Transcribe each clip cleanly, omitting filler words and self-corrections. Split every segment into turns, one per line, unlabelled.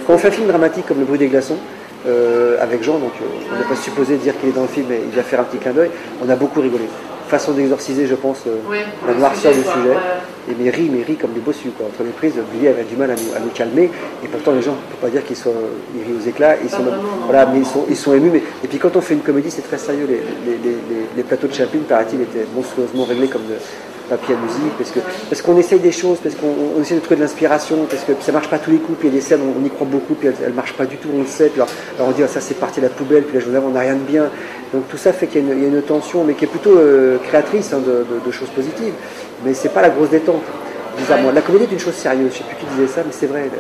Quand on fait un film dramatique comme Le bruit des glaçons, avec Jean, donc on n'est pas supposé dire qu'il est dans le film, mais il va faire un petit clin d'œil, on a beaucoup rigolé. Façon d'exorciser, je pense, la noirceur du sujet. Et mais rit comme des bossus, quoi. Entre les prises, Billy avait du mal à nous calmer, et pourtant les gens, on ne peut pas dire qu'ils rient aux éclats, voilà, mais ils sont émus. Et puis quand on fait une comédie, c'est très sérieux. Les plateaux de Chaplin, paraît-il, étaient monstrueusement réglés comme de papier à musique, parce qu'on essaye des choses, parce qu'on essaie de trouver de l'inspiration, parce que ça marche pas tous les coups, puis il y a des scènes, on y croit beaucoup, puis elles marchent pas du tout, on le sait, puis alors on dit ça c'est parti de la poubelle, puis la journée avant on n'a rien de bien. Donc tout ça fait qu'il y a une tension, mais qui est plutôt créatrice de choses positives, mais c'est pas la grosse détente. Bizarrement. La comédie est une chose sérieuse, je ne sais plus qui disait ça, mais c'est vrai.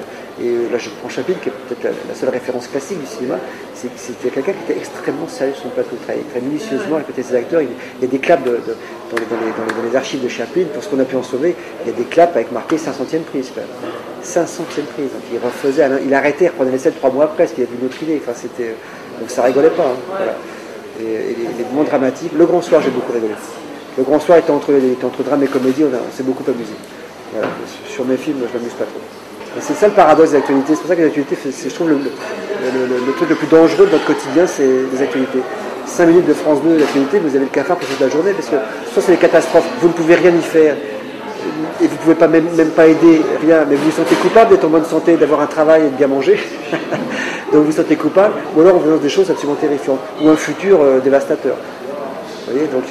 Et là, je prends Chaplin, qui est peut-être la seule référence classique du cinéma, c'était quelqu'un qui était extrêmement sérieux sur son plateau, très minutieusement, répétait ses acteurs. Il y a des claps dans les archives de Chaplin, pour ce qu'on a pu en sauver, il y a des claps avec marqué 500e prise. 500e prise. Donc il refaisait, il arrêtait, il reprenait les scènes 3 mois après, parce qu'il avait une autre idée. Enfin, donc ça rigolait pas. Hein, voilà. Et les moments dramatiques. Le Grand Soir, j'ai beaucoup rigolé. Le Grand Soir était entre drame et comédie, on s'est beaucoup amusé. Voilà. Sur mes films, je m'amuse pas trop. Et c'est ça le paradoxe des actualités. C'est pour ça que les actualités, je trouve le truc le plus dangereux de notre quotidien, c'est les actualités. 5 minutes de France 2 d'actualité, vous avez le cafard pour toute la journée, parce que soit c'est des catastrophes, vous ne pouvez rien y faire, et vous ne pouvez pas même pas aider, rien, mais vous vous sentez coupable d'être en bonne santé, d'avoir un travail et de bien manger. Donc vous vous sentez coupable, ou alors on vous lance des choses absolument terrifiantes, ou un futur dévastateur. Vous voyez, donc,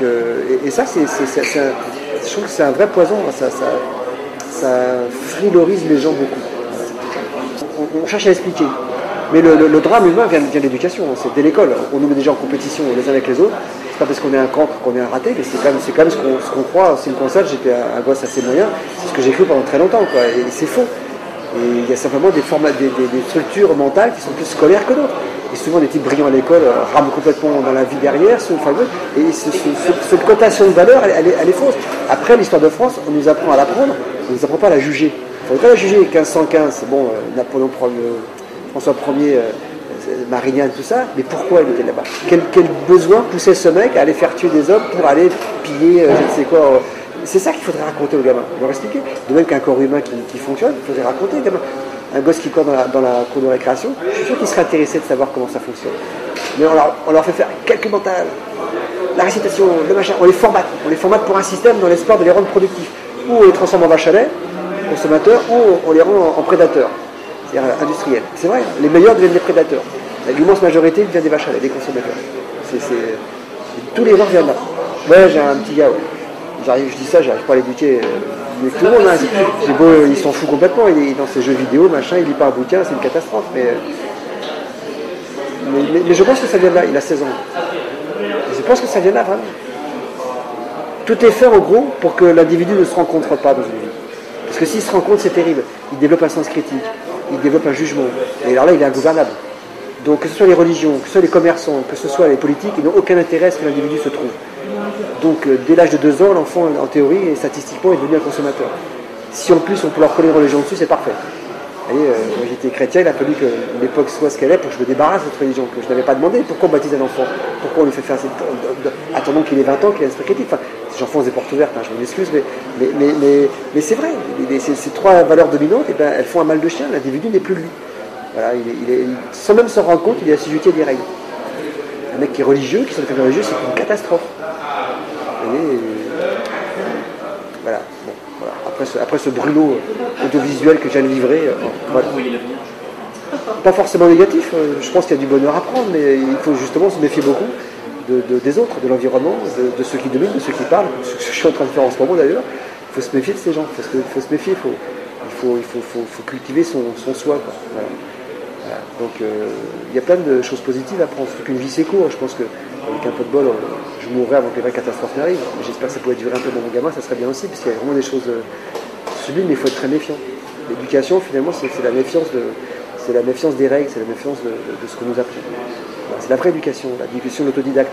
et ça, je trouve que c'est un vrai poison, ça frilorise les gens beaucoup. On cherche à expliquer. Mais le drame humain vient de l'éducation, c'est dès l'école. On nous met déjà en compétition les uns avec les autres. C'est pas parce qu'on est un cancre qu'on est un raté, mais c'est quand même ce qu'on croit. C'est une constate, j'étais un gosse assez moyen, c'est ce que j'ai cru pendant très longtemps, quoi. Et c'est faux. Et il y a simplement des structures mentales qui sont plus scolaires que d'autres. Et souvent des types brillants à l'école rament complètement dans la vie derrière, et cette cotation de valeur, elle est fausse. Après, l'histoire de France, on nous apprend à l'apprendre, on ne nous apprend pas à la juger. Il ne faudrait pas la juger. 1515, bon, Napoléon François Ier, Marignane, tout ça, mais pourquoi il était là-bas? Quel besoin poussait ce mec à aller faire tuer des hommes pour aller piller, je ne sais quoi. C'est ça qu'il faudrait raconter aux gamins, leur expliquer. De même qu'un corps humain qui fonctionne, il faudrait raconter aux gamins. Un gosse qui court dans la cour de récréation, je suis sûr qu'il serait intéressé de savoir comment ça fonctionne. Mais on leur fait faire calcul mental, la récitation, le machin, on les formate pour un système dans l'espoir de les rendre productifs. Ou on les transforme en vache à lait, consommateurs, ou on les rend en prédateurs, c'est-à-dire industriels. C'est vrai, les meilleurs deviennent des prédateurs. L'immense majorité devient des vaches à lait, des consommateurs. Tous les gens viennent là. Ouais, j'ai un petit gars, ouais. Je dis ça, j'arrive pas à l'éduquer, mais tout le monde, hein. Il s'en fout complètement, il est dans ses jeux vidéo, machin, il lit pas un bouquin, c'est une catastrophe, mais je pense que ça vient de là, il a 16 ans. Je pense que ça vient de là, vraiment. Tout est fait, en gros, pour que l'individu ne se rencontre pas dans une vie. Parce que s'il se rencontre, c'est terrible. Il développe un sens critique, il développe un jugement, et alors là, il est ingouvernable. Donc que ce soit les religions, que ce soit les commerçants, que ce soit les politiques, ils n'ont aucun intérêt à ce que l'individu se trouve. Donc dès l'âge de 2 ans, l'enfant, en théorie, et statistiquement, est devenu un consommateur. Si en plus on peut leur coller une religion dessus, c'est parfait. Vous voyez, moi j'étais chrétien, il a fallu que l'époque soit ce qu'elle est pour que je me débarrasse de cette religion, que je n'avais pas demandé. Pourquoi on baptise un enfant? Pourquoi on lui fait faire attendant qu'il ait 20 ans, qu'il ait un esprit critique? Enfin, j'enfonce des portes ouvertes, hein, je m'en excuse, mais c'est vrai. Ces 3 valeurs dominantes, ben, elles font un mal de chien, l'individu n'est plus lui. Voilà, sans même se rendre compte, il est assujetti à des règles. Un mec qui est religieux, qui sont des familles religieuses, c'est une catastrophe. Vous voyez, voilà. Bon, voilà. Après ce brûlot audiovisuel que je viens de livrer, voilà. Pas forcément négatif, je pense qu'il y a du bonheur à prendre, mais il faut justement se méfier beaucoup des autres, de l'environnement, de ceux qui dominent, de ceux qui parlent, ce que je suis en train de faire en ce moment d'ailleurs. Il faut se méfier de ces gens, il faut se méfier, il faut cultiver son soi, quoi. Voilà. Voilà. Donc il y a plein de choses positives à prendre, surtout qu'une vie c'est court. Je pense qu'avec un peu de bol, je mourrai avant que les vraies catastrophes n'arrivent. J'espère que ça pourrait durer un peu dans mon gamin, ça serait bien aussi, parce qu'il y a vraiment des choses sublimes, mais il faut être très méfiant. L'éducation, finalement, c'est la méfiance des règles, c'est la méfiance de ce qu'on nous apprend. Voilà, c'est la vraie éducation, l'éducation de l'autodidacte.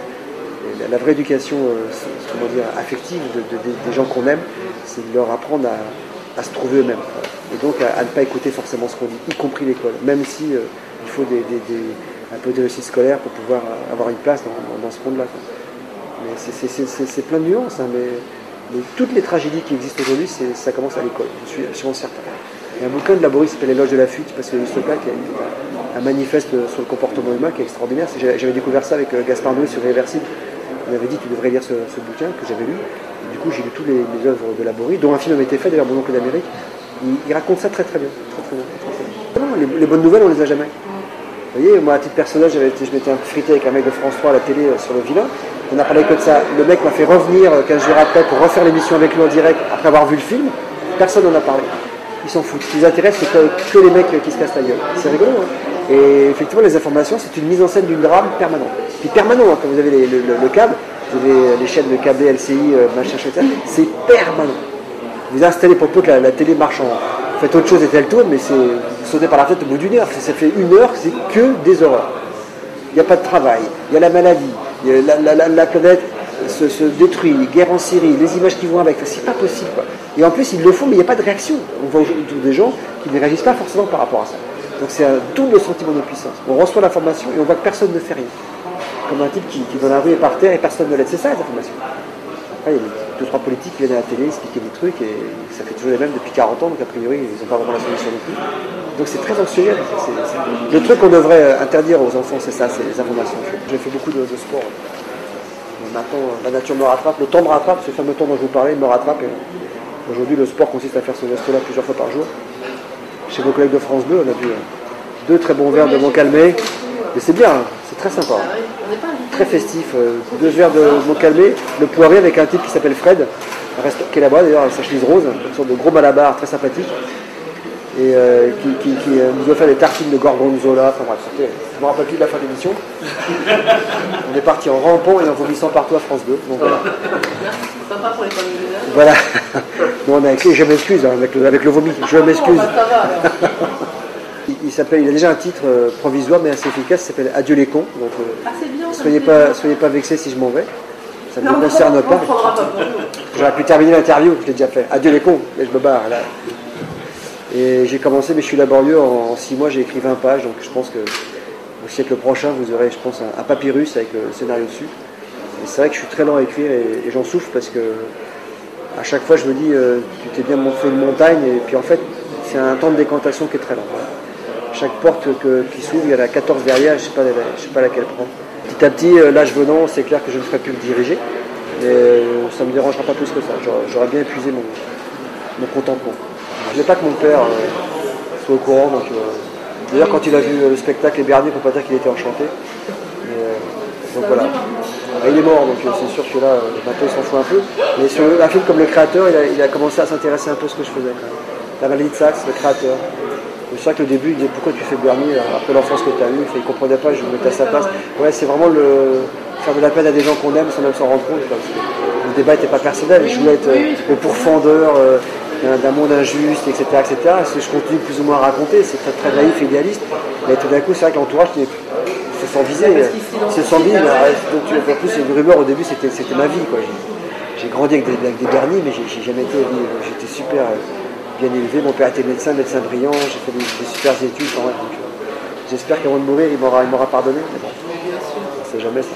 La vraie éducation affective des gens qu'on aime, c'est de leur apprendre à se trouver eux-mêmes. Voilà. Et donc à ne pas écouter forcément ce qu'on dit, y compris l'école, même si il faut un peu de réussite scolaire pour pouvoir avoir une place dans ce monde-là. Mais c'est plein de nuances, hein, Mais toutes les tragédies qui existent aujourd'hui, ça commence à l'école, je suis absolument certain. Il y a un bouquin de Laborie qui s'appelle L'éloge de la fuite, parce que Stockal qui a un manifeste sur le comportement humain qui est extraordinaire. J'avais découvert ça avec Gaspard Noé sur Réversible. Il m'avait dit tu devrais lire ce bouquin que j'avais lu. Et du coup j'ai lu toutes les œuvres de Laborie, dont un film avait été fait d'ailleurs, Mon oncle d'Amérique. Il raconte ça très très bien. Les bonnes nouvelles on les a jamais. Vous voyez, moi à titre personnel, je m'étais frité avec un mec de France 3 à la télé sur le vilain. On a parlé que de ça. Le mec m'a fait revenir 15 jours après pour refaire l'émission avec lui en direct après avoir vu le film. Personne n'en a parlé. Ils s'en foutent. Ce qui les intéresse, c'est que les mecs qui se cassent la gueule. C'est rigolo, hein. Et effectivement, les informations, c'est une mise en scène d'une drame permanente. Puis permanent, hein, quand vous avez le câble, vous avez les chaînes de câble, LCI, machin, etc. C'est permanent. Vous installez pour peu que la télé marche en... Faites autre chose et elle tourne, mais vous sautez par la tête au bout d'une heure. Ça fait une heure, c'est que des horreurs. Il n'y a pas de travail, il y a la maladie, la planète se détruit, guerre en Syrie, les images qui vont avec, c'est pas possible, quoi. Et en plus ils le font mais il n'y a pas de réaction. On voit autour des gens qui ne réagissent pas forcément par rapport à ça. Donc c'est un double sentiment de puissance. On reçoit l'information et on voit que personne ne fait rien. Comme un type qui dans la rue est par terre et personne ne l'aide. C'est ça les informations. Après il y a 2-3 politiques qui viennent à la télé expliquer des trucs et ça fait toujours les mêmes depuis 40 ans, donc a priori ils n'ont pas vraiment la solution non plus. Donc c'est très anxiogène. Le truc qu'on devrait interdire aux enfants, c'est ça, c'est les informations. J'ai fait beaucoup de sport. Maintenant, la nature me rattrape, le temps me rattrape, ce fameux temps dont je vous parlais me rattrape. Aujourd'hui, le sport consiste à faire ce geste-là plusieurs fois par jour. Chez vos collègues de France 2, on a vu 2 très bons verres de Montcalmé. Et c'est bien, c'est très sympa. Très festif. 2 verres de Montcalmé, le poiré avec un type qui s'appelle Fred, qui est là-bas d'ailleurs, avec sa chemise rose, une sorte de gros malabar très sympathique. Et qui nous a fait des tartines de gorgonzola, enfin bref, je ne me rappelle plus de la fin de l'émission. On est parti en rampant et en vomissant partout à France 2. Donc, voilà.
Sympa pour les familiers.
Voilà. Non, je m'excuse, hein, avec le vomi, je m'excuse. Il a déjà un titre provisoire mais assez efficace, il s'appelle Adieu les cons. Donc soyez pas vexés si je m'en vais. Ça ne me concerne pas. J'aurais pu terminer l'interview, je l'ai déjà fait. Adieu les cons, et je me barre là. Et j'ai commencé, mais je suis laborieux, en 6 mois j'ai écrit 20 pages, donc je pense que au siècle prochain vous aurez, je pense, un papyrus avec le scénario dessus. Et c'est vrai que je suis très lent à écrire et j'en souffre parce que à chaque fois je me dis tu t'es bien fait une montagne et puis en fait c'est un temps de décantation qui est très lent. Chaque porte qui s'ouvre, il y en a 14 derrière, je sais pas laquelle prendre. Petit à petit, l'âge venant, c'est clair que je ne ferai plus le diriger, mais ça ne me dérangera pas plus que ça. J'aurais bien épuisé mon contentement. Je ne voulais pas que mon père soit au courant, d'ailleurs quand il a vu le spectacle Les Berniers, on peut pas dire qu'il était enchanté. Donc voilà. Il est mort, donc c'est sûr que là, maintenant il s'en fout un peu. Mais sur un film comme Le Créateur, il a commencé à s'intéresser un peu à ce que je faisais quand même. La maladie de Saxe, Le Créateur. C'est vrai qu'au début, il disait pourquoi tu fais Bernier après l'enfance que tu as eue, il ne comprenait pas, je me mettais à sa place. Ouais, c'est vraiment faire de la peine à des gens qu'on aime sans même s'en rendre compte. Parce que le débat n'était pas personnel, je voulais être le pourfendeur d'un monde injuste, etc. Ce que je continue plus ou moins à raconter, c'est très, très naïf et idéaliste. Mais tout d'un coup, c'est vrai que l'entourage se sent visé. Se sent visé. En plus, une rumeur au début, c'était ma vie, quoi. J'ai grandi avec des Berniers, mais j'ai jamais été. J'étais super bien élevé. Mon père était médecin brillant. J'ai fait des super études. J'espère qu'avant de mourir, il m'aura pardonné. Mais bon, on ne sait jamais ça.